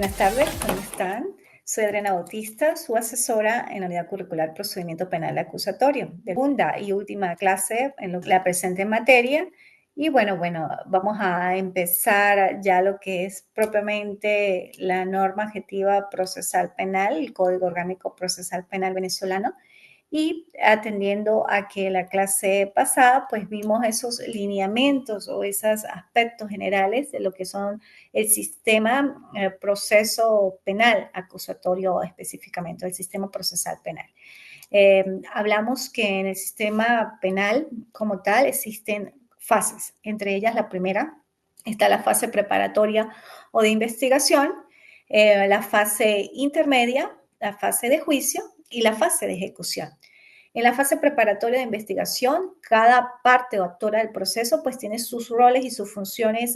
Buenas tardes, ¿cómo están? Soy Adriana Bautista, su asesora en la Unidad Curricular Procedimiento Penal Acusatorio, de segunda y última clase en la presente materia. Y bueno, vamos a empezar ya lo que es propiamente la norma adjetiva procesal penal, el Código Orgánico Procesal Penal venezolano. Y atendiendo a que la clase pasada, pues vimos esos lineamientos o esos aspectos generales de lo que son el sistema proceso penal acusatorio específicamente, el sistema procesal penal. Hablamos que en el sistema penal como tal existen fases, entre ellas la primera está la fase preparatoria o de investigación, la fase intermedia, la fase de juicio y la fase de ejecución. En la fase preparatoria de investigación, cada parte o actora del proceso pues tiene sus roles y sus funciones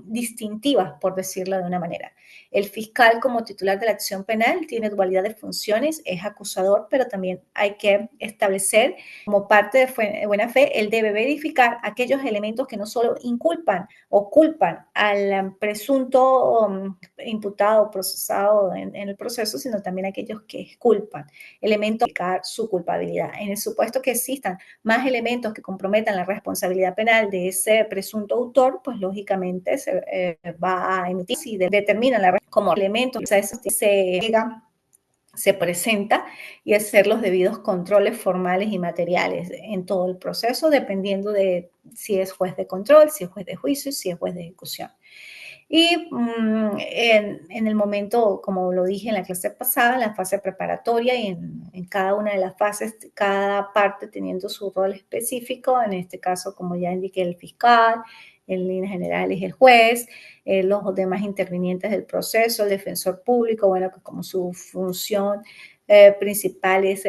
distintivas, por decirlo de una manera. El fiscal como titular de la acción penal tiene dualidad de funciones, es acusador, pero también hay que establecer como parte de buena fe, él debe verificar aquellos elementos que no solo inculpan o culpan al presunto imputado o procesado en el proceso, sino también aquellos que culpan, elementos de su culpabilidad. En el supuesto que existan más elementos que comprometan la responsabilidad penal de ese presunto autor, pues lógicamente se va a emitir si determinan como elementos, o sea, eso se presenta y hacer los debidos controles formales y materiales en todo el proceso, dependiendo de si es juez de control, si es juez de juicio, si es juez de ejecución. Y en el momento, como lo dije en la clase pasada, en la fase preparatoria y en cada una de las fases, cada parte teniendo su rol específico, en este caso, como ya indiqué, el fiscal, en líneas generales el juez, los demás intervinientes del proceso, el defensor público, bueno, que como su función principal es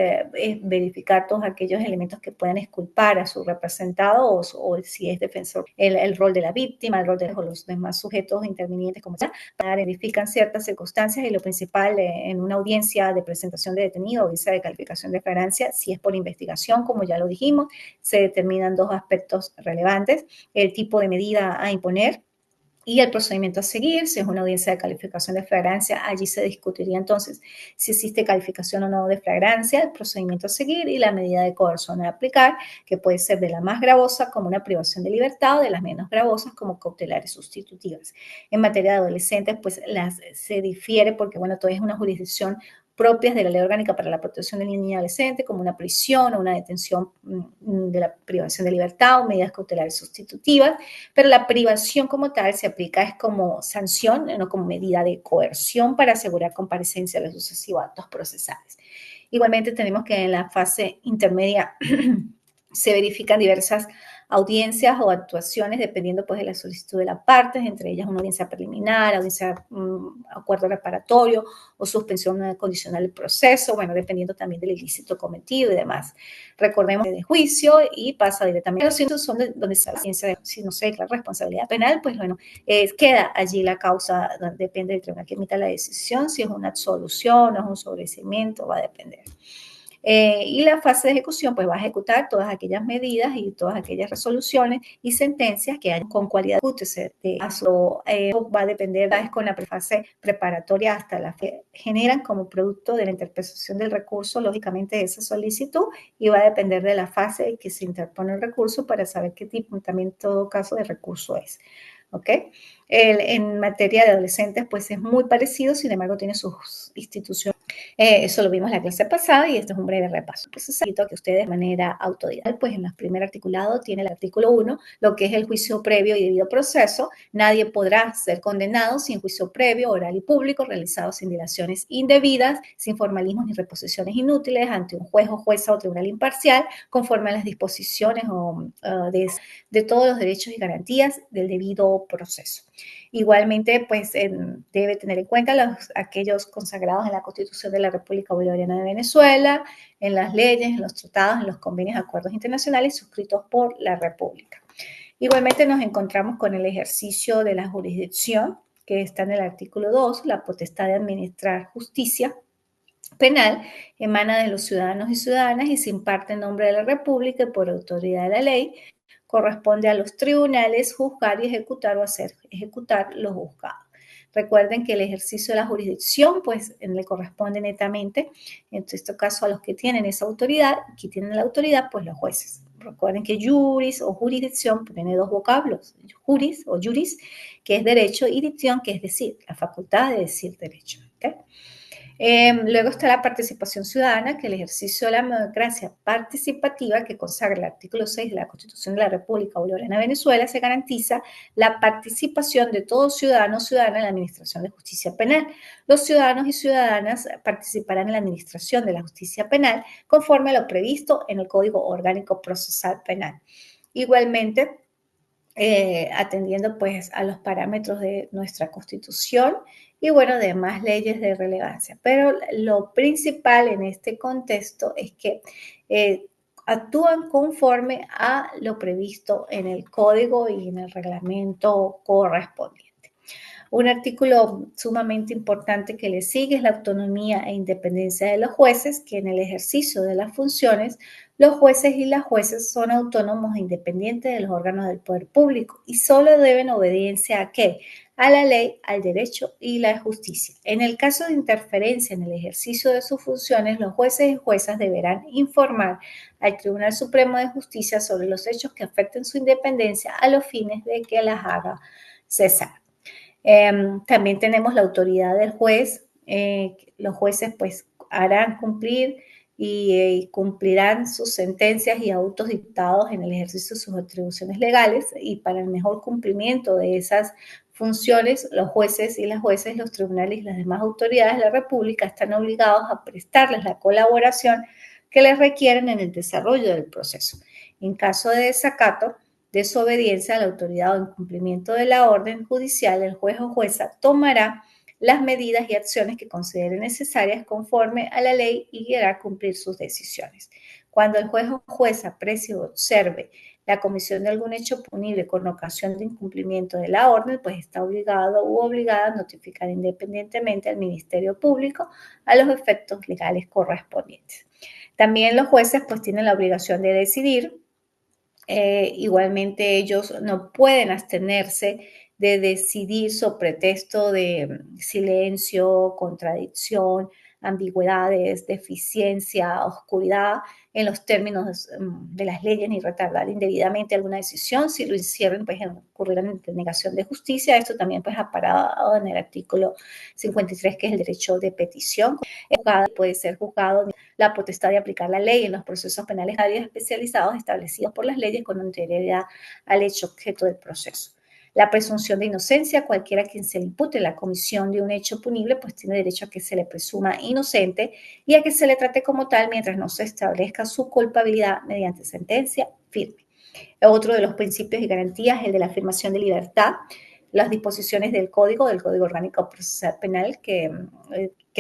verificar todos aquellos elementos que puedan exculpar a su representado o si es defensor, el rol de la víctima, el rol de los demás sujetos intervinientes, como sea, verifican ciertas circunstancias y lo principal en una audiencia de presentación de detenido, audiencia de calificación de flagrancia, si es por investigación, como ya lo dijimos, se determinan dos aspectos relevantes, el tipo de medida a imponer y el procedimiento a seguir. Si es una audiencia de calificación de flagrancia, allí se discutiría entonces si existe calificación o no de flagrancia, el procedimiento a seguir y la medida de coerción a aplicar, que puede ser de la más gravosa como una privación de libertad o de las menos gravosas como cautelares sustitutivas. En materia de adolescentes, pues se difiere porque, bueno, todo es una jurisdicción propias de la Ley Orgánica para la Protección del Niño y Adolescente, como una prisión o una detención de la privación de libertad o medidas cautelares sustitutivas, pero la privación como tal se aplica es como sanción, no como medida de coerción para asegurar comparecencia de los sucesivos actos procesales. Igualmente tenemos que en la fase intermedia se verifican diversas audiencias o actuaciones dependiendo pues de la solicitud de las partes, entre ellas una audiencia preliminar, audiencia acuerdo reparatorio o suspensión condicional del proceso, bueno, dependiendo también del ilícito cometido y demás. Recordemos de juicio y pasa directamente. Los cientos son donde se la ciencia, si no se declara responsabilidad penal, pues bueno, queda allí la causa, depende del tribunal que emita la decisión, si es una absolución o es un sobreseimiento, va a depender. Y la fase de ejecución pues va a ejecutar todas aquellas medidas y todas aquellas resoluciones y sentencias que hayan con cualidad de caso. Va a depender con la fase preparatoria hasta la que generan como producto de la interpretación del recurso, lógicamente esa solicitud, y va a depender de la fase en que se interpone el recurso para saber qué tipo, también en todo caso, de recurso es. ¿Ok? En materia de adolescentes pues es muy parecido, sin embargo tiene sus instituciones. Eso lo vimos en la clase pasada y este es un breve repaso. Entonces, invito que ustedes de manera autodidacta, pues en el primer articulado tiene el artículo 1, lo que es el juicio previo y debido proceso. Nadie podrá ser condenado sin juicio previo, oral y público, realizado sin dilaciones indebidas, sin formalismos ni reposiciones inútiles, ante un juez o jueza o tribunal imparcial, conforme a las disposiciones de todos los derechos y garantías del debido proceso. Igualmente, pues debe tener en cuenta aquellos consagrados en la Constitución de la República Bolivariana de Venezuela, en las leyes, en los tratados, en los convenios, acuerdos internacionales suscritos por la República. Igualmente nos encontramos con el ejercicio de la jurisdicción, que está en el artículo 2, la potestad de administrar justicia penal emana de los ciudadanos y ciudadanas y se imparte en nombre de la República y por autoridad de la ley. Corresponde a los tribunales juzgar y ejecutar o hacer ejecutar los juzgados. Recuerden que el ejercicio de la jurisdicción, pues, le corresponde netamente, en este caso, a los que tienen esa autoridad, que tienen la autoridad, pues los jueces. Recuerden que juris o jurisdicción tiene dos vocablos, juris o juris, que es derecho, y dicción, que es decir, la facultad de decir derecho. ¿Okay? Luego está la participación ciudadana, que es el ejercicio de la democracia participativa que consagra el artículo 6 de la Constitución de la República Bolivariana de Venezuela, se garantiza la participación de todos ciudadanos o ciudadanas en la administración de justicia penal. Los ciudadanos y ciudadanas participarán en la administración de la justicia penal conforme a lo previsto en el Código Orgánico Procesal Penal. Igualmente, atendiendo pues a los parámetros de nuestra Constitución y bueno, demás leyes de relevancia. Pero lo principal en este contexto es que actúan conforme a lo previsto en el código y en el reglamento correspondiente. Un artículo sumamente importante que le sigue es la autonomía e independencia de los jueces, que en el ejercicio de las funciones, los jueces y las jueces son autónomos e independientes de los órganos del poder público y solo deben obediencia a ¿qué? A la ley, al derecho y la justicia. En el caso de interferencia en el ejercicio de sus funciones, los jueces y juezas deberán informar al Tribunal Supremo de Justicia sobre los hechos que afecten su independencia a los fines de que las haga cesar. También tenemos la autoridad del juez. Los jueces pues harán cumplir y cumplirán sus sentencias y autos dictados en el ejercicio de sus atribuciones legales, y para el mejor cumplimiento de esas funciones, los jueces y las jueces, los tribunales y las demás autoridades de la República están obligados a prestarles la colaboración que les requieren en el desarrollo del proceso. En caso de desacato, desobediencia a la autoridad o incumplimiento de la orden judicial, el juez o jueza tomará las medidas y acciones que considere necesarias conforme a la ley y hará cumplir sus decisiones. Cuando el juez o jueza aprecie o observe la comisión de algún hecho punible con ocasión de incumplimiento de la orden, pues está obligado u obligada a notificar independientemente al Ministerio Público a los efectos legales correspondientes. También los jueces pues tienen la obligación de decidir. Igualmente ellos no pueden abstenerse de decidir sobre pretexto de silencio, contradicción, ambigüedades, deficiencia, oscuridad en los términos de las leyes, ni retardar indebidamente alguna decisión. Si lo hicieron, pues ocurrirán en denegación de justicia. Esto también pues aparado en el artículo 53, que es el derecho de petición. El juzgado puede ser juzgado la potestad de aplicar la ley en los procesos penales especializados establecidos por las leyes con anterioridad al hecho objeto del proceso. La presunción de inocencia, cualquiera a quien se le impute la comisión de un hecho punible, pues tiene derecho a que se le presuma inocente y a que se le trate como tal mientras no se establezca su culpabilidad mediante sentencia firme. Otro de los principios y garantías es el de la afirmación de libertad. Las disposiciones del Código Orgánico Procesal Penal que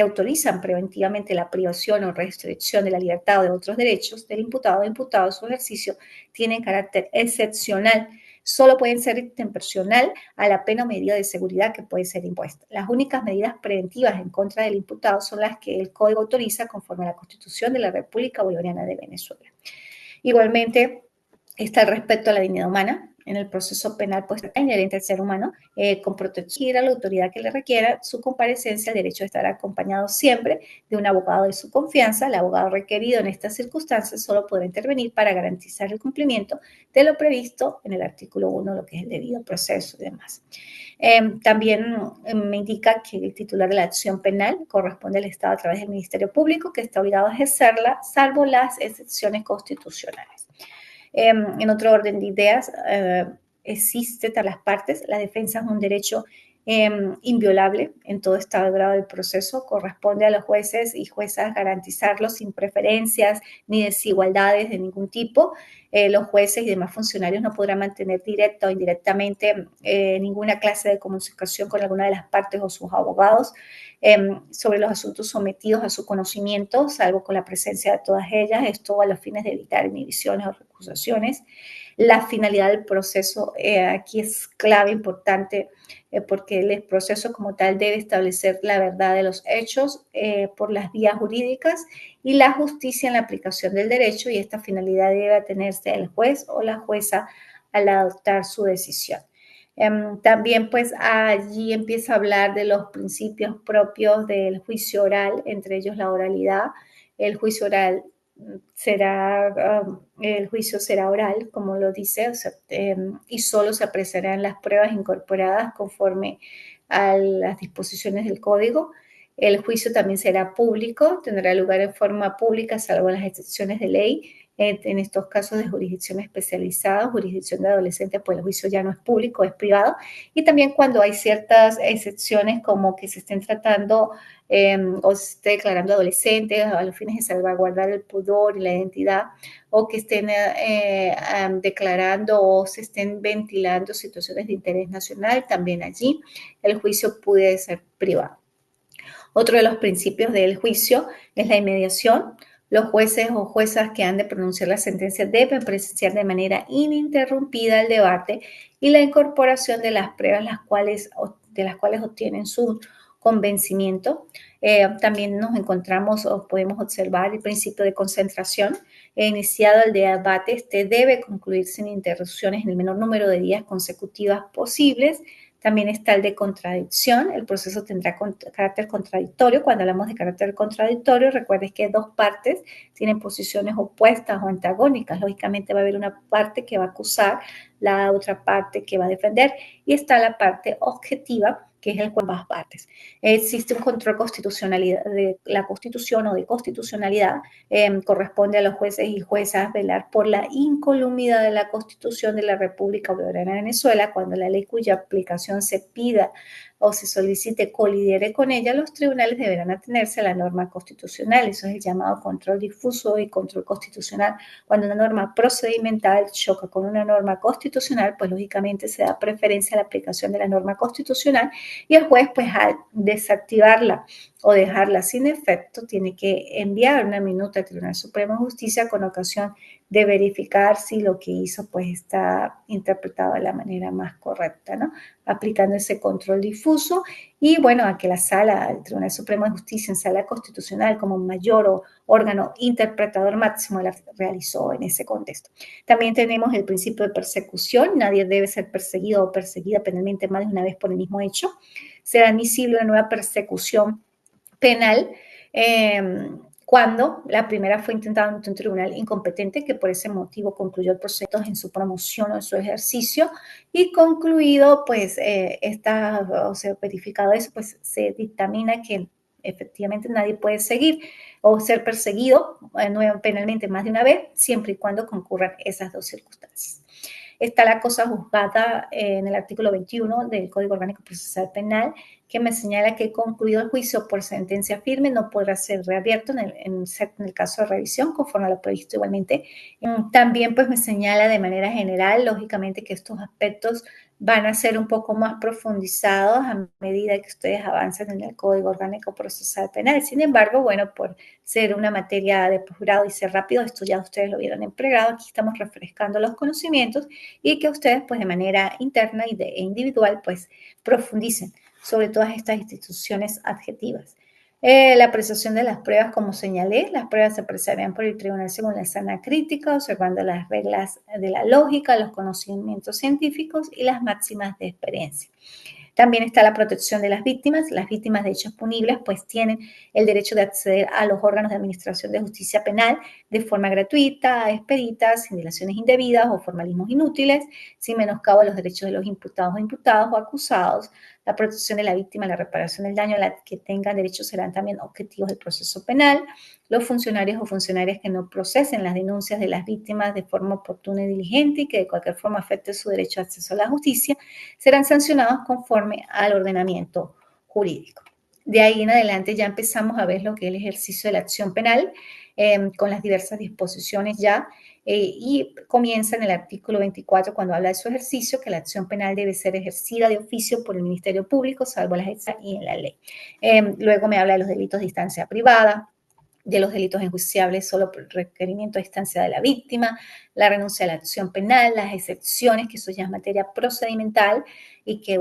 autorizan preventivamente la privación o restricción de la libertad o de otros derechos del imputado o imputada en su ejercicio, tienen carácter excepcional. Solo pueden ser intencional a la pena o medida de seguridad que puede ser impuesta. Las únicas medidas preventivas en contra del imputado son las que el Código autoriza conforme a la Constitución de la República Bolivariana de Venezuela. Igualmente, está el respeto a la dignidad humana. En el proceso penal, pues, está inherente al ser humano, con protección a la autoridad que le requiera su comparecencia, el derecho de estar acompañado siempre de un abogado de su confianza. El abogado requerido en estas circunstancias solo podrá intervenir para garantizar el cumplimiento de lo previsto en el artículo 1, lo que es el debido proceso y demás. También me indica que el titular de la acción penal corresponde al Estado a través del Ministerio Público, que está obligado a ejercerla, salvo las excepciones constitucionales. En otro orden de ideas, existe tras las partes, la defensa es un derecho inviolable en todo estado de grado del proceso. Corresponde a los jueces y juezas garantizarlo sin preferencias ni desigualdades de ningún tipo. Los jueces y demás funcionarios no podrán mantener directa o indirectamente ninguna clase de comunicación con alguna de las partes o sus abogados sobre los asuntos sometidos a su conocimiento, salvo con la presencia de todas ellas, esto a los fines de evitar inhibiciones o recusaciones. La finalidad del proceso aquí es clave, importante, porque el proceso como tal debe establecer la verdad de los hechos por las vías jurídicas y la justicia en la aplicación del derecho, y esta finalidad debe atenerse al juez o la jueza al adoptar su decisión. También pues allí empieza a hablar de los principios propios del juicio oral, entre ellos la oralidad. El juicio oral el juicio será oral, como lo dice, o sea, y solo se apreciarán las pruebas incorporadas conforme a las disposiciones del código. El juicio también será público, tendrá lugar en forma pública, salvo las excepciones de ley. En estos casos de jurisdicción especializada, jurisdicción de adolescentes, pues el juicio ya no es público, es privado. Y también cuando hay ciertas excepciones como que se estén tratando o se esté declarando adolescentes a los fines de salvaguardar el pudor y la identidad, o que estén declarando o se estén ventilando situaciones de interés nacional, también allí el juicio puede ser privado. Otro de los principios del juicio es la inmediación. Los jueces o juezas que han de pronunciar la sentencia deben presenciar de manera ininterrumpida el debate y la incorporación de las pruebas de las cuales obtienen su convencimiento. También nos encontramos o podemos observar el principio de concentración. Iniciado el debate, este debe concluir sin interrupciones en el menor número de días consecutivas posibles. También está el de contradicción. El proceso tendrá carácter contradictorio. Cuando hablamos de carácter contradictorio, recuerden que dos partes tienen posiciones opuestas o antagónicas. Lógicamente va a haber una parte que va a acusar, la otra parte que va a defender. Y está la parte objetiva, que es el de ambas partes. Existe un control constitucionalidad de la Constitución o de constitucionalidad. Corresponde a los jueces y juezas velar por la incolumnidad de la Constitución de la República Bolivariana de Venezuela. Cuando la ley cuya aplicación se pida o se solicite colidiere con ella, los tribunales deberán atenerse a la norma constitucional. Eso es el llamado control difuso y control constitucional. Cuando una norma procedimental choca con una norma constitucional, pues lógicamente se da preferencia a la aplicación de la norma constitucional y el juez, pues al desactivarla o dejarla sin efecto, tiene que enviar una minuta al Tribunal Supremo de Justicia con ocasión de verificar si lo que hizo pues está interpretado de la manera más correcta, ¿no? Aplicando ese control difuso y bueno, a que la sala, el Tribunal Supremo de Justicia en sala constitucional como mayor o órgano interpretador máximo la realizó en ese contexto. También tenemos el principio de persecución. Nadie debe ser perseguido o perseguida penalmente más de una vez por el mismo hecho. Será admisible una nueva persecución penal cuando la primera fue intentada ante un tribunal incompetente que por ese motivo concluyó el proceso en su promoción o en su ejercicio y concluido pues o sea, verificado eso, pues se dictamina que efectivamente nadie puede seguir o ser perseguido penalmente más de una vez siempre y cuando concurran esas dos circunstancias. Está la cosa juzgada en el artículo 21 del Código Orgánico Procesal Penal, que me señala que concluido el juicio por sentencia firme no podrá ser reabierto en el caso de revisión, conforme a lo previsto igualmente. También pues me señala de manera general, lógicamente, que estos aspectos van a ser un poco más profundizados a medida que ustedes avancen en el Código Orgánico Procesal Penal. Sin embargo, bueno, por ser una materia de posgrado y ser rápido, esto ya ustedes lo vieron en pregrado, aquí estamos refrescando los conocimientos y que ustedes pues de manera interna e individual pues profundicen sobre todas estas instituciones adjetivas. La apreciación de las pruebas, como señalé, las pruebas se apreciarán por el tribunal según la sana crítica, observando las reglas de la lógica, los conocimientos científicos y las máximas de experiencia. También está la protección de las víctimas. Las víctimas de hechos punibles pues tienen el derecho de acceder a los órganos de administración de justicia penal de forma gratuita, expedita, sin dilaciones indebidas o formalismos inútiles, sin menoscabo a los derechos de los imputados o acusados. La protección de la víctima, la reparación del daño a la que tengan derecho serán también objetivos del proceso penal. Los funcionarios o funcionarias que no procesen las denuncias de las víctimas de forma oportuna y diligente y que de cualquier forma afecte su derecho a acceso a la justicia serán sancionados conforme al ordenamiento jurídico. De ahí en adelante ya empezamos a ver lo que es el ejercicio de la acción penal con las diversas disposiciones ya y comienza en el artículo 24 cuando habla de su ejercicio que la acción penal debe ser ejercida de oficio por el Ministerio Público, salvo las excepciones y en la ley. Luego me habla de los delitos de instancia privada, de los delitos enjuiciables solo por requerimiento a instancia de la víctima, la renuncia a la acción penal, las excepciones, que eso ya es materia procedimental, y que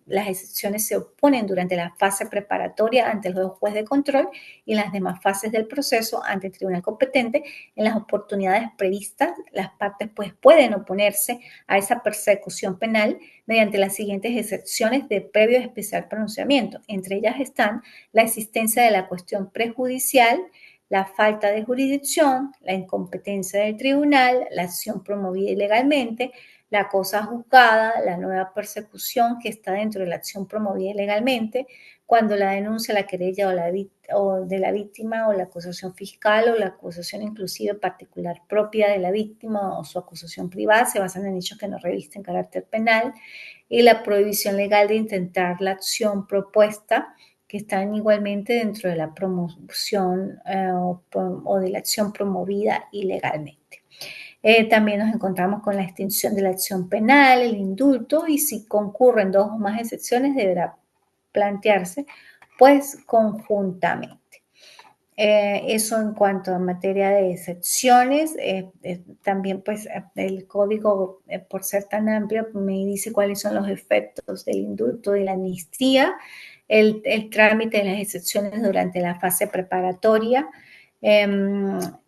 las excepciones se oponen durante la fase preparatoria ante el juez de control y en las demás fases del proceso ante el tribunal competente. En las oportunidades previstas, las partes pues pueden oponerse a esa persecución penal mediante las siguientes excepciones de previo especial pronunciamiento. Entre ellas están la existencia de la cuestión prejudicial, la falta de jurisdicción, la incompetencia del tribunal, la acción promovida ilegalmente, la cosa juzgada, la nueva persecución que está dentro de la acción promovida ilegalmente, cuando la denuncia, la querella o de la víctima o la acusación fiscal o la acusación inclusive particular propia de la víctima o su acusación privada se basan en hechos que no revisten carácter penal, y la prohibición legal de intentar la acción propuesta, que están igualmente dentro de la promoción o de la acción promovida ilegalmente. También nos encontramos con la extinción de la acción penal, el indulto, y si concurren dos o más excepciones deberá plantearse pues conjuntamente. Eso en cuanto a materia de excepciones. También pues el código, por ser tan amplio, me dice cuáles son los efectos del indulto y la amnistía, el trámite de las excepciones durante la fase preparatoria.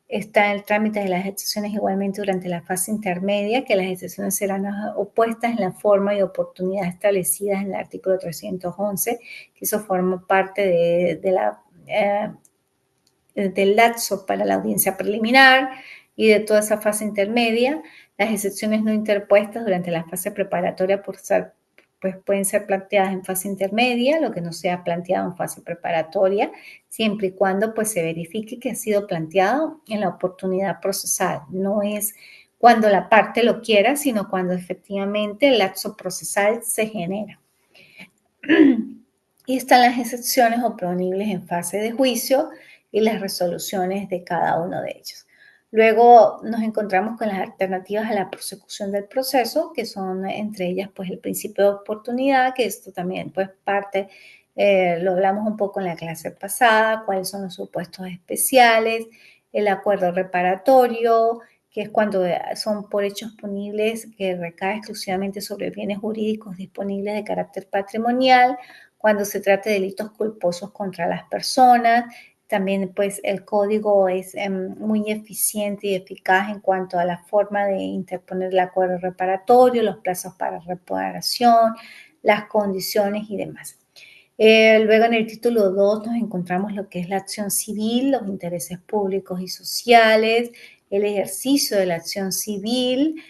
Está el trámite de las excepciones igualmente durante la fase intermedia, que las excepciones serán opuestas en la forma y oportunidad establecidas en el artículo 311, que eso forma parte del lapso para la audiencia preliminar y de toda esa fase intermedia. Las excepciones no interpuestas durante la fase preparatoria pues pueden ser planteadas en fase intermedia, lo que no sea planteado en fase preparatoria, siempre y cuando pues se verifique que ha sido planteado en la oportunidad procesal. No es cuando la parte lo quiera, sino cuando efectivamente el lapso procesal se genera. Y están las excepciones oponibles en fase de juicio y las resoluciones de cada uno de ellos. Luego nos encontramos con las alternativas a la prosecución del proceso, que son entre ellas pues el principio de oportunidad, que esto también pues parte, lo hablamos un poco en la clase pasada, cuáles son los supuestos especiales, el acuerdo reparatorio, que es cuando son por hechos punibles que recae exclusivamente sobre bienes jurídicos disponibles de carácter patrimonial, cuando se trata de delitos culposos contra las personas. También pues el código es muy eficiente y eficaz en cuanto a la forma de interponer el acuerdo reparatorio, los plazos para reparación, las condiciones y demás. Luego en el título 2 nos encontramos lo que es la acción civil, los intereses públicos y sociales, el ejercicio de la acción civil,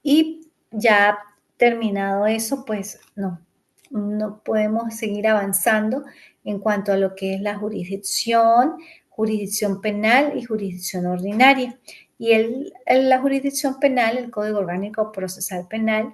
y ya terminado eso, pues no podemos seguir avanzando en cuanto a lo que es la jurisdicción penal y jurisdicción ordinaria. Y la jurisdicción penal, el Código Orgánico Procesal Penal,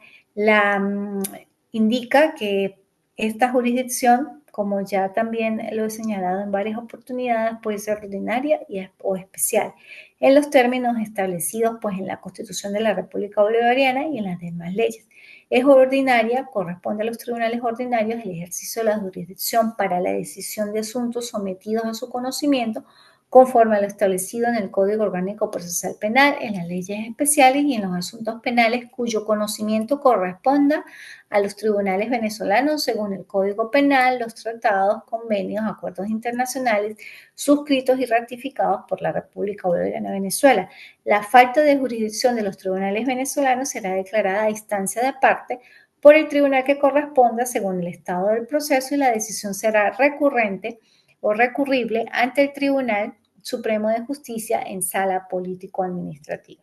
indica que esta jurisdicción, como ya también lo he señalado en varias oportunidades, puede ser ordinaria o especial, en los términos establecidos pues, en la Constitución de la República Bolivariana y en las demás leyes. Es ordinaria, corresponde a los tribunales ordinarios el ejercicio de la jurisdicción para la decisión de asuntos sometidos a su conocimiento, conforme a lo establecido en el Código Orgánico Procesal Penal, en las leyes especiales y en los asuntos penales cuyo conocimiento corresponda a los tribunales venezolanos según el Código Penal, los tratados, convenios, acuerdos internacionales suscritos y ratificados por la República Bolivariana de Venezuela. La falta de jurisdicción de los tribunales venezolanos será declarada a instancia de parte por el tribunal que corresponda según el estado del proceso y la decisión será recurrente o recurrible ante el Tribunal Supremo de Justicia en sala político-administrativa.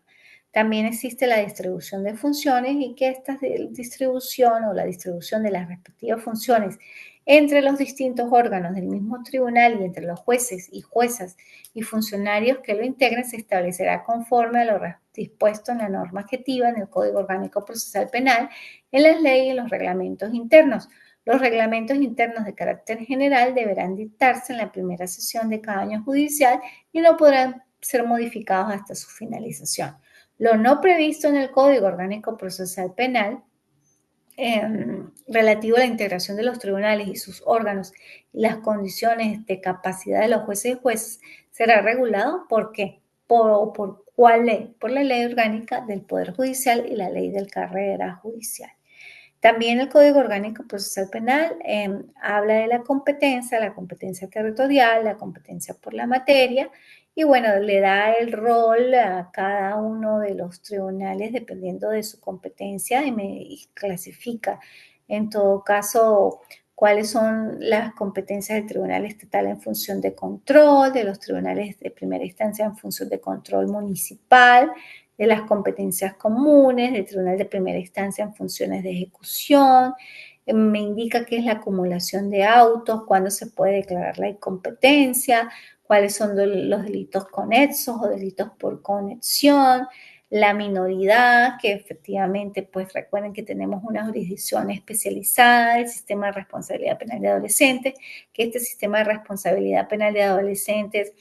También existe la distribución de funciones y que esta distribución o la distribución de las respectivas funciones entre los distintos órganos del mismo tribunal y entre los jueces y juezas y funcionarios que lo integren se establecerá conforme a lo dispuesto en la norma adjetiva en el Código Orgánico Procesal Penal, en las leyes y en los reglamentos internos. Los reglamentos internos de carácter general deberán dictarse en la primera sesión de cada año judicial y no podrán ser modificados hasta su finalización. Lo no previsto en el Código Orgánico Procesal Penal relativo a la integración de los tribunales y sus órganos y las condiciones de capacidad de los jueces y jueces será regulado ¿por qué? ¿Por cuál ley? Por la Ley Orgánica del Poder Judicial y la Ley del Carrera Judicial. También el Código Orgánico Procesal Penal habla de la competencia territorial, la competencia por la materia, y bueno, le da el rol a cada uno de los tribunales dependiendo de su competencia y clasifica en todo caso cuáles son las competencias del tribunal estatal en función de control, de los tribunales de primera instancia en función de control municipal, de las competencias comunes, del tribunal de primera instancia en funciones de ejecución, me indica qué es la acumulación de autos, cuándo se puede declarar la incompetencia, cuáles son los delitos conexos o delitos por conexión, la minoridad, que efectivamente, pues recuerden que tenemos una jurisdicción especializada, el sistema de responsabilidad penal de adolescentes, que este sistema de responsabilidad penal de adolescentes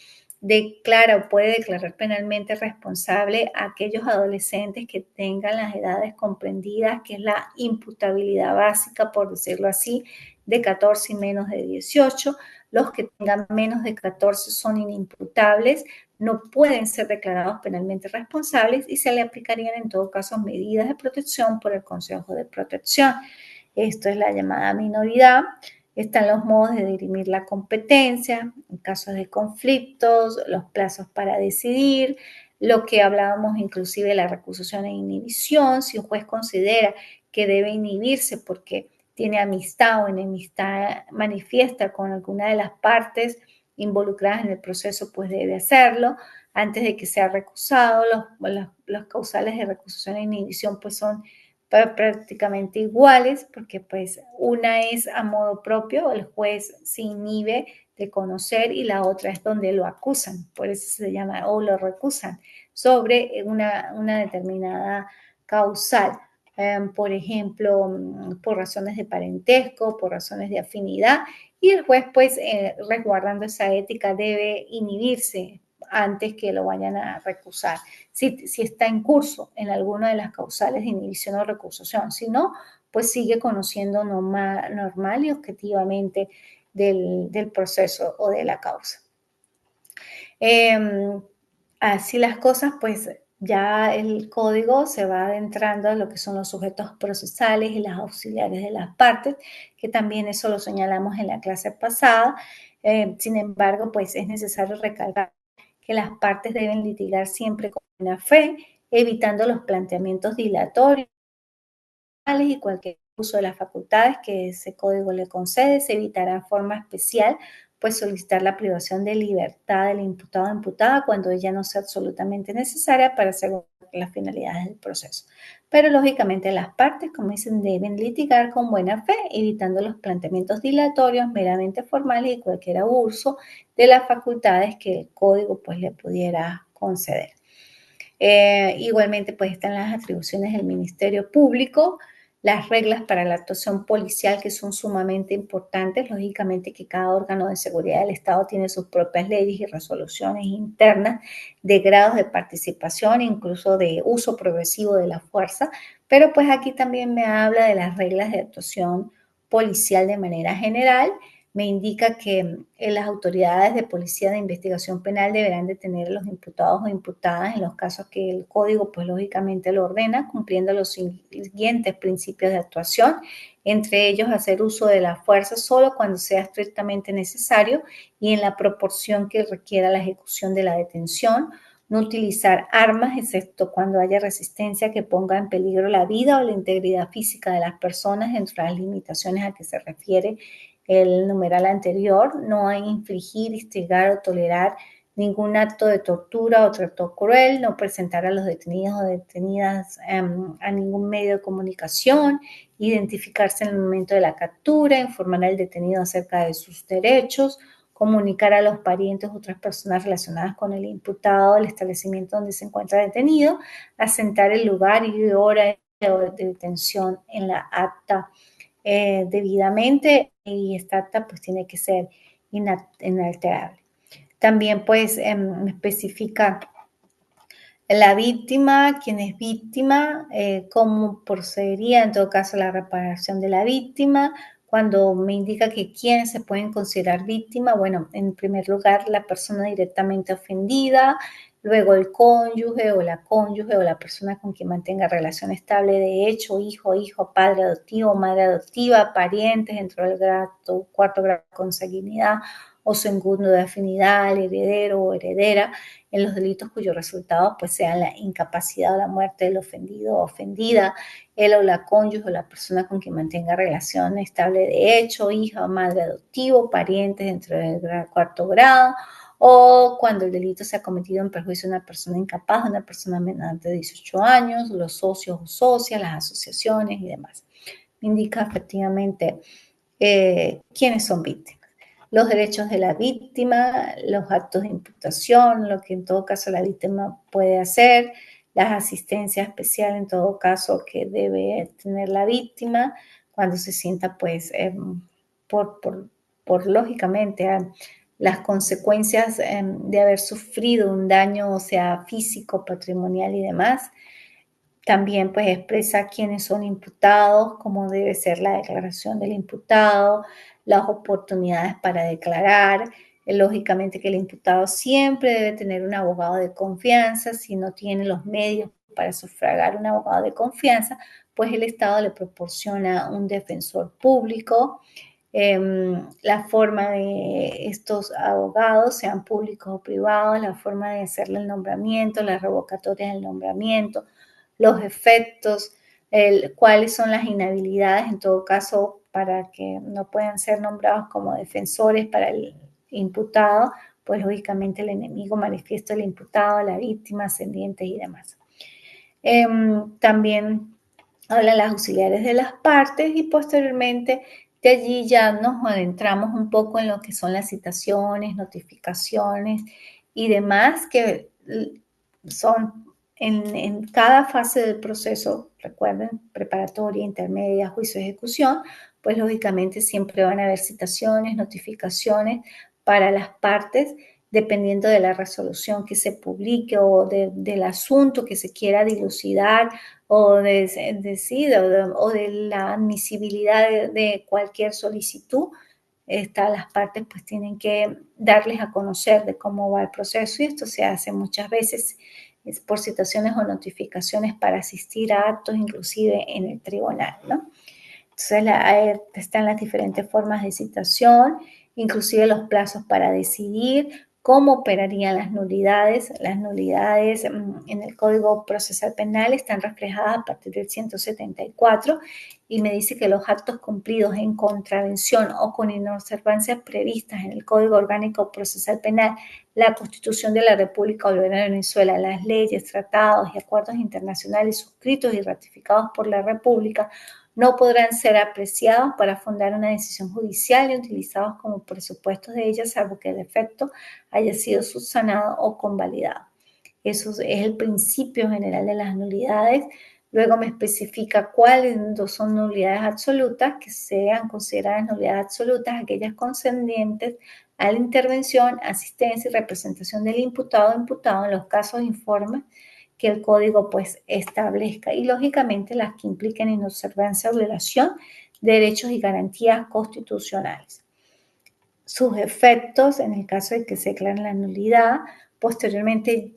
declara o puede declarar penalmente responsable a aquellos adolescentes que tengan las edades comprendidas, que es la imputabilidad básica, por decirlo así, de 14 y menos de 18. Los que tengan menos de 14 son inimputables, no pueden ser declarados penalmente responsables y se le aplicarían en todo caso medidas de protección por el Consejo de Protección. Esto es la llamada minoridad. Están los modos de dirimir la competencia, en casos de conflictos, los plazos para decidir, lo que hablábamos inclusive de la recusación e inhibición, si un juez considera que debe inhibirse porque tiene amistad o enemistad manifiesta con alguna de las partes involucradas en el proceso, pues debe hacerlo antes de que sea recusado. Los causales de recusación e inhibición pues son prácticamente iguales, porque pues una es a modo propio, el juez se inhibe de conocer y la otra es donde lo acusan, por eso se llama o lo recusan sobre una determinada causal. Por ejemplo, por razones de parentesco, por razones de afinidad, y el juez, pues, resguardando esa ética, debe inhibirse antes que lo vayan a recusar, si está en curso en alguna de las causales de inhibición o recusación. Si no, pues sigue conociendo normal y objetivamente del proceso o de la causa. Así las cosas, pues ya el código se va adentrando a lo que son los sujetos procesales y las auxiliares de las partes, que también eso lo señalamos en la clase pasada. Sin embargo, pues es necesario recalcar que las partes deben litigar siempre con buena fe, evitando los planteamientos dilatorios y cualquier uso de las facultades que ese código le concede. Se evitará en forma especial pues solicitar la privación de libertad del imputado o imputada cuando ella no sea absolutamente necesaria para asegurar las finalidades del proceso. Pero lógicamente las partes, como dicen, deben litigar con buena fe, evitando los planteamientos dilatorios meramente formales y cualquier abuso de las facultades que el código pues le pudiera conceder. Igualmente, pues están las atribuciones del Ministerio Público, las reglas para la actuación policial que son sumamente importantes. Lógicamente que cada órgano de seguridad del Estado tiene sus propias leyes y resoluciones internas de grados de participación, incluso de uso progresivo de la fuerza, pero pues aquí también me habla de las reglas de actuación policial de manera general. Me indica que las autoridades de policía de investigación penal deberán detener a los imputados o imputadas en los casos que el código, pues lógicamente lo ordena, cumpliendo los siguientes principios de actuación, entre ellos hacer uso de la fuerza solo cuando sea estrictamente necesario y en la proporción que requiera la ejecución de la detención, no utilizar armas excepto cuando haya resistencia que ponga en peligro la vida o la integridad física de las personas dentro de las limitaciones a que se refiere el numeral anterior, no hay infligir, instigar o tolerar ningún acto de tortura o trato cruel, no presentar a los detenidos o detenidas a ningún medio de comunicación, identificarse en el momento de la captura, informar al detenido acerca de sus derechos, comunicar a los parientes u otras personas relacionadas con el imputado el establecimiento donde se encuentra detenido, asentar el lugar y hora de detención en la acta debidamente, y esta acta pues tiene que ser inalterable. También pues especifica la víctima, quién es víctima, cómo procedería en todo caso la reparación de la víctima. Cuando me indica que quiénes se pueden considerar víctima, bueno, en primer lugar la persona directamente ofendida, Luego el cónyuge o la persona con quien mantenga relación estable de hecho, hijo, padre adoptivo, madre adoptiva, parientes dentro del cuarto grado de consanguinidad o segundo de afinidad, el heredero o heredera, en los delitos cuyos resultados pues sean la incapacidad o la muerte del ofendido o ofendida, él o la cónyuge o la persona con quien mantenga relación estable de hecho, hija o madre adoptivo, parientes dentro del cuarto grado, o cuando el delito se ha cometido en perjuicio de una persona incapaz, una persona menor de 18 años, los socios o socias, las asociaciones y demás. Indica efectivamente quiénes son víctimas. Los derechos de la víctima, los actos de imputación, lo que en todo caso la víctima puede hacer, las asistencias especiales en todo caso que debe tener la víctima cuando se sienta pues por lógicamente las consecuencias de haber sufrido un daño, o sea, físico, patrimonial y demás. También pues expresa quiénes son imputados, cómo debe ser la declaración del imputado, las oportunidades para declarar. Lógicamente que el imputado siempre debe tener un abogado de confianza. Si no tiene los medios para sufragar un abogado de confianza, pues el Estado le proporciona un defensor público. La forma de estos abogados, sean públicos o privados, la forma de hacerle el nombramiento, las revocatorias del nombramiento, los efectos, cuáles son las inhabilidades en todo caso para que no puedan ser nombrados como defensores para el imputado, pues lógicamente el enemigo manifiesto del imputado, la víctima, ascendientes y demás. También hablan las auxiliares de las partes y posteriormente de allí ya nos adentramos un poco en lo que son las citaciones, notificaciones y demás que son en cada fase del proceso, recuerden, preparatoria, intermedia, juicio, ejecución, pues lógicamente siempre van a haber citaciones, notificaciones para las partes, dependiendo de la resolución que se publique o del asunto que se quiera dilucidar o de la admisibilidad de cualquier solicitud. Las partes pues tienen que darles a conocer de cómo va el proceso y esto se hace muchas veces por citaciones o notificaciones para asistir a actos inclusive en el tribunal, ¿no? Entonces están las diferentes formas de citación, inclusive los plazos para decidir cómo operarían las nulidades. Las nulidades en el Código Procesal Penal están reflejadas a partir del 174 y me dice que los actos cumplidos en contravención o con inobservancias previstas en el Código Orgánico Procesal Penal, la Constitución de la República Bolivariana de Venezuela, las leyes, tratados y acuerdos internacionales suscritos y ratificados por la República, no podrán ser apreciados para fundar una decisión judicial y utilizados como presupuestos de ella, salvo que el efecto haya sido subsanado o convalidado. Eso es el principio general de las nulidades. Luego me especifica cuáles son nulidades absolutas, que sean consideradas nulidades absolutas aquellas concernientes a la intervención, asistencia y representación del imputado o imputado en los casos informes que el código pues establezca y lógicamente las que impliquen inobservancia o violación de derechos y garantías constitucionales. Sus efectos, en el caso de que se declare la nulidad, posteriormente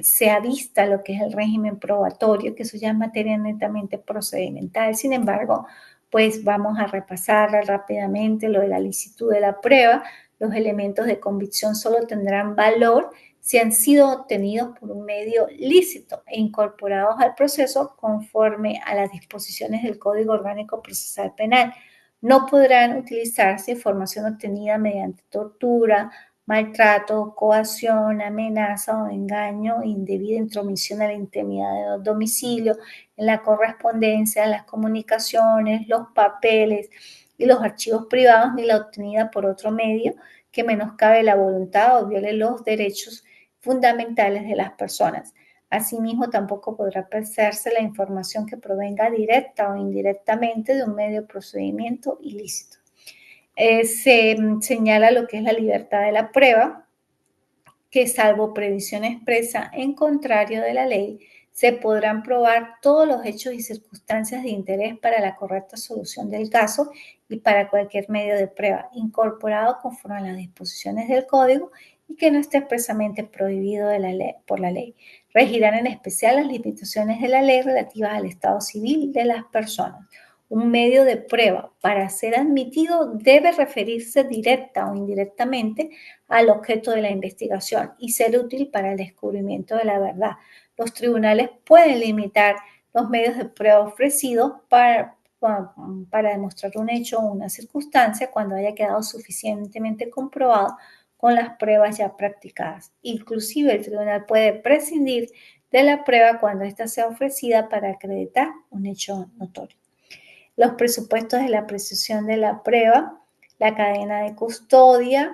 se avista lo que es el régimen probatorio, que eso ya es materia netamente procedimental. Sin embargo, pues vamos a repasar rápidamente lo de la licitud de la prueba. Los elementos de convicción solo tendrán valor si han sido obtenidos por un medio lícito e incorporados al proceso conforme a las disposiciones del Código Orgánico Procesal Penal. No podrán utilizarse información obtenida mediante tortura, maltrato, coacción, amenaza o engaño, indebida intromisión a la intimidad del domicilio, en la correspondencia, en las comunicaciones, los papeles y los archivos privados, ni la obtenida por otro medio que menoscabe la voluntad o viole los derechos fundamentales de las personas. Asimismo, tampoco podrá apreciarse la información que provenga directa o indirectamente de un medio de procedimiento ilícito. Se señala lo que es la libertad de la prueba, que salvo previsión expresa en contrario de la ley, se podrán probar todos los hechos y circunstancias de interés para la correcta solución del caso y para cualquier medio de prueba incorporado conforme a las disposiciones del Código y que no esté expresamente prohibido por la ley. Regirán en especial las limitaciones de la ley relativas al estado civil de las personas. Un medio de prueba para ser admitido debe referirse directa o indirectamente al objeto de la investigación y ser útil para el descubrimiento de la verdad. Los tribunales pueden limitar los medios de prueba ofrecidos para demostrar un hecho o una circunstancia cuando haya quedado suficientemente comprobado con las pruebas ya practicadas. Inclusive el tribunal puede prescindir de la prueba cuando ésta sea ofrecida para acreditar un hecho notorio. Los presupuestos de la precisión de la prueba, la cadena de custodia,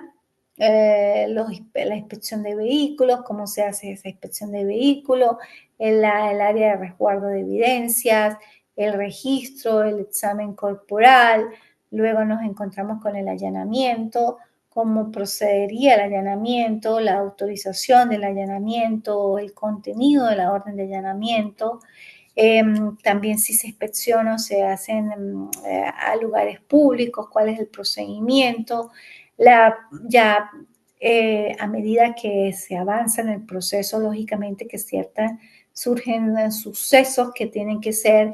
la inspección de vehículos, cómo se hace esa inspección de vehículos, el área de resguardo de evidencias, el registro, el examen corporal. Luego nos encontramos con el allanamiento, cómo procedería el allanamiento, la autorización del allanamiento, el contenido de la orden de allanamiento. También si se inspecciona o se hacen a lugares públicos, cuál es el procedimiento. A medida que se avanza en el proceso, lógicamente que surgen sucesos que tienen que ser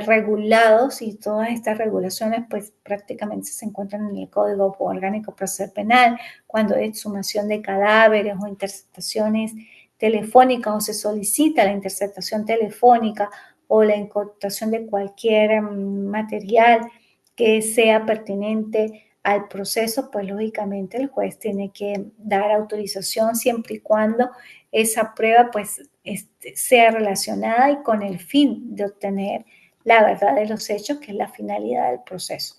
regulados, y todas estas regulaciones pues prácticamente se encuentran en el Código Orgánico Procesal Penal, cuando hay exhumación de cadáveres o interceptaciones telefónicas, o se solicita la interceptación telefónica o la incautación de cualquier material que sea pertinente al proceso, pues lógicamente el juez tiene que dar autorización siempre y cuando esa prueba pues sea relacionada y con el fin de obtener la verdad de los hechos, que es la finalidad del proceso.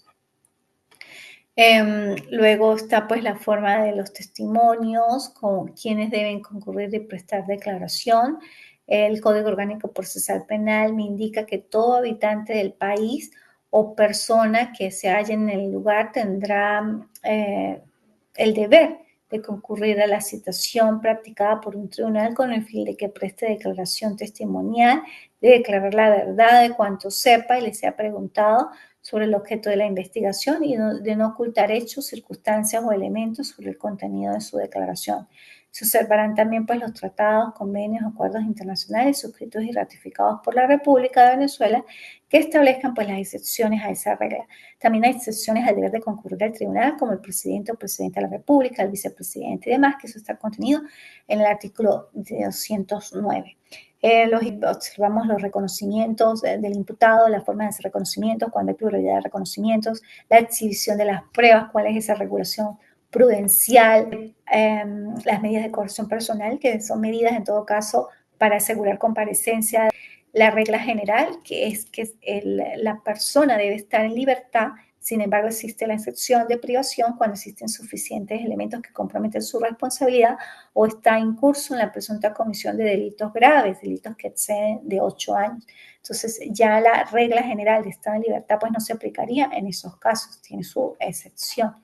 Luego está pues la forma de los testimonios, con quienes deben concurrir y prestar declaración. El Código Orgánico Procesal Penal me indica que todo habitante del país o persona que se halle en el lugar tendrá el deber de concurrir a la citación practicada por un tribunal con el fin de que preste declaración testimonial, de declarar la verdad de cuanto sepa y le sea preguntado sobre el objeto de la investigación, y de no ocultar hechos, circunstancias o elementos sobre el contenido de su declaración. Se observarán también pues los tratados, convenios, acuerdos internacionales suscritos y ratificados por la República de Venezuela que establezcan pues las excepciones a esa regla. También hay excepciones al deber de concurrir al tribunal, como el presidente o presidente de la República, el vicepresidente y demás, que eso está contenido en el artículo 209. Observamos los reconocimientos del imputado, la forma de hacer reconocimientos, cuando hay pluralidad de reconocimientos, la exhibición de las pruebas, cuál es esa regulación prudencial, las medidas de coerción personal, que son medidas en todo caso para asegurar comparecencia. La regla general, que es que la persona debe estar en libertad. Sin embargo, existe la excepción de privación cuando existen suficientes elementos que comprometen su responsabilidad o está incurso en la presunta comisión de delitos graves, delitos que exceden de 8 años. Entonces, ya la regla general de estado en libertad pues no se aplicaría en esos casos, tiene su excepción.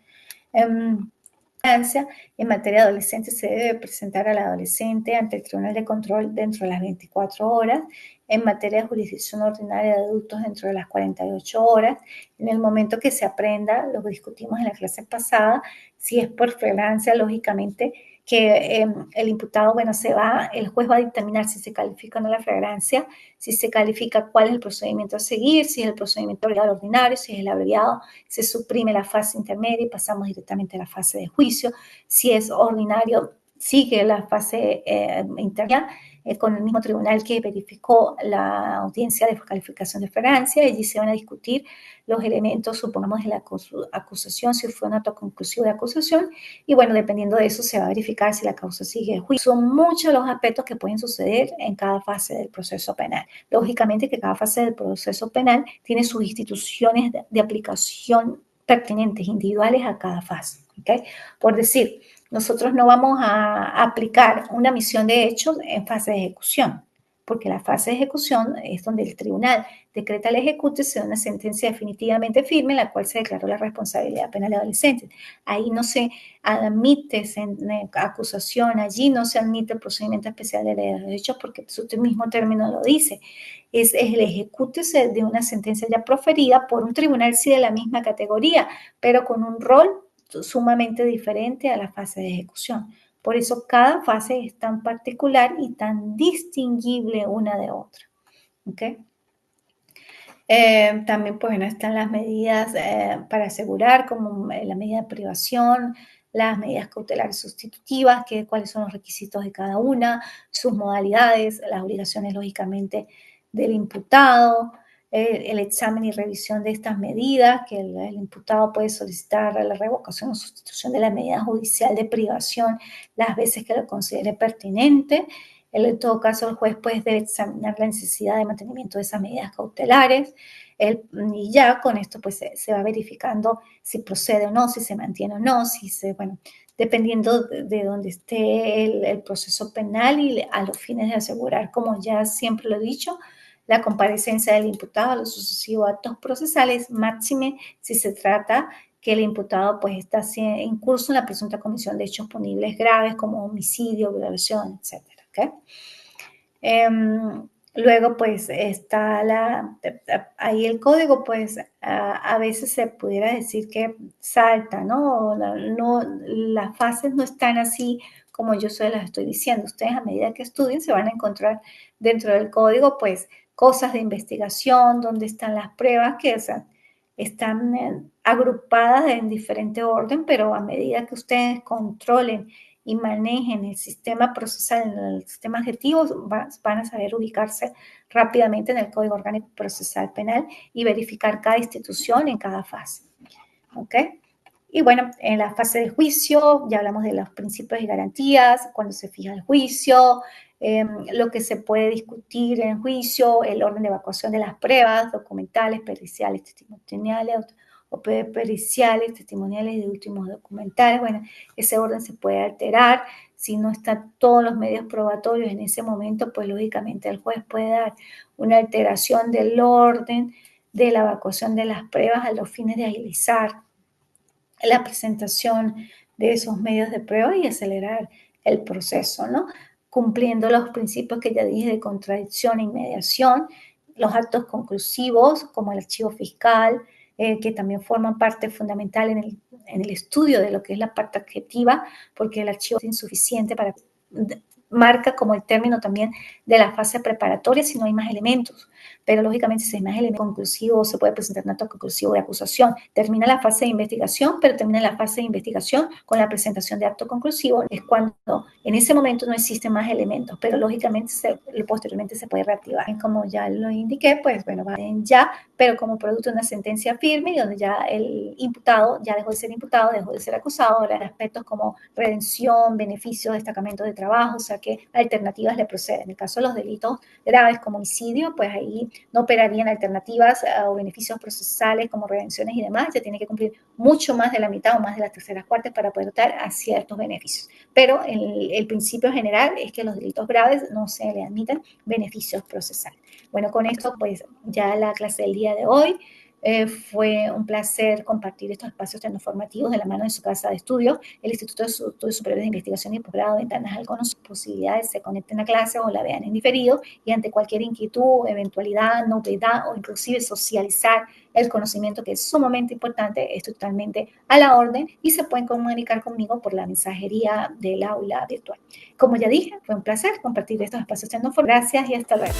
En materia de adolescentes se debe presentar al adolescente ante el Tribunal de Control dentro de las 24 horas. En materia de jurisdicción ordinaria de adultos, dentro de las 48 horas. En el momento que se aprenda, lo discutimos en la clase pasada, si es por flagrancia, lógicamente que el imputado, el juez va a dictaminar si se califica o no la flagrancia, si se califica cuál es el procedimiento a seguir, si es el procedimiento abreviado ordinario, si es el abreviado, se suprime la fase intermedia y pasamos directamente a la fase de juicio. Si es ordinario, sigue la fase intermedia con el mismo tribunal que verificó la audiencia de calificación de flagrancia. Allí se van a discutir los elementos, supongamos, de la acusación, si fue un acto conclusivo de acusación, y bueno, dependiendo de eso se va a verificar si la causa sigue de juicio. Son muchos los aspectos que pueden suceder en cada fase del proceso penal. Lógicamente que cada fase del proceso penal tiene sus instituciones de aplicación pertinentes, individuales a cada fase. ¿Okay? Por decir, nosotros no vamos a aplicar una misión de hechos en fase de ejecución, porque la fase de ejecución es donde el tribunal decreta el ejecute, se da una sentencia definitivamente firme en la cual se declaró la responsabilidad penal de adolescentes. Ahí no se admite acusación, allí no se admite el procedimiento especial de ley de derechos, porque su mismo término lo dice. Es el ejecute de una sentencia ya proferida por un tribunal sí de la misma categoría, pero con un rol sumamente diferente a la fase de ejecución. Por eso cada fase es tan particular y tan distinguible una de otra. ¿Ok? También, pues, bueno, están las medidas para asegurar, como la medida de privación, las medidas cautelares sustitutivas, cuáles son los requisitos de cada una, sus modalidades, las obligaciones, lógicamente, del imputado, el examen y revisión de estas medidas, que el imputado puede solicitar la revocación o sustitución de la medida judicial de privación las veces que lo considere pertinente. En todo caso, el juez pues, debe examinar la necesidad de mantenimiento de esas medidas cautelares y ya con esto pues, se va verificando si procede o no, si se mantiene o no, bueno, dependiendo de dónde esté el proceso penal y a los fines de asegurar, como ya siempre lo he dicho, la comparecencia del imputado a los sucesivos actos procesales, máxime si se trata que el imputado pues está en curso en la presunta comisión de hechos punibles graves como homicidio, violación, etcétera. ¿Okay? Luego, pues, está ahí el código, pues, a veces se pudiera decir que salta, ¿no? Las fases no están así como yo se las estoy diciendo. Ustedes, a medida que estudien, se van a encontrar dentro del código, pues, cosas de investigación, donde están las pruebas, o sea, están agrupadas en diferente orden, pero a medida que ustedes controlen y manejen el sistema procesal, en el sistema adjetivo, van a saber ubicarse rápidamente en el Código Orgánico Procesal Penal y verificar cada institución en cada fase. ¿Ok? Y bueno, en la fase de juicio ya hablamos de los principios y garantías, cuando se fija el juicio, lo que se puede discutir en juicio, el orden de evacuación de las pruebas documentales, periciales, testimoniales o periciales, testimoniales y de últimos documentales. Bueno, ese orden se puede alterar. Si no están todos los medios probatorios en ese momento, pues lógicamente el juez puede dar una alteración del orden de la evacuación de las pruebas a los fines de agilizar la presentación de esos medios de prueba y acelerar el proceso, ¿no? Cumpliendo los principios que ya dije de contradicción e inmediación, los actos conclusivos, como el archivo fiscal, que también forman parte fundamental en el estudio de lo que es la parte adjetiva, porque el archivo es insuficiente para marca como el término también de la fase preparatoria si no hay más elementos. Pero lógicamente si hay más elementos conclusivos se puede presentar un acto conclusivo de acusación. Termina la fase de investigación, pero termina la fase de investigación con la presentación de acto conclusivo. Es cuando en ese momento no existen más elementos, pero lógicamente posteriormente se puede reactivar. Como ya lo indiqué, pues bueno, va ya, pero como producto de una sentencia firme y donde ya el imputado ya dejó de ser imputado, dejó de ser acusado, ahora aspectos como redención, beneficios, destacamento de trabajo, o sea que alternativas le proceden. En el caso de los delitos graves como homicidio, pues ahí no operarían alternativas o beneficios procesales como redenciones y demás, ya tiene que cumplir mucho más de la mitad o más de las terceras partes para poder optar a ciertos beneficios. Pero el principio general es que los delitos graves no se le admiten beneficios procesales. Bueno, con esto pues ya la clase del día de hoy. Fue un placer compartir estos espacios tecnoformativos de la mano de su casa de estudio, el Instituto de Estudios Superiores de Investigación y Posgrado Ventanas al Conocimiento. Posibilidades se conecten a clase o la vean en diferido y ante cualquier inquietud, eventualidad, novedad o inclusive socializar el conocimiento que es sumamente importante, es totalmente a la orden y se pueden comunicar conmigo por la mensajería del aula virtual. Como ya dije, fue un placer compartir estos espacios tecnoformativos. Gracias y hasta luego.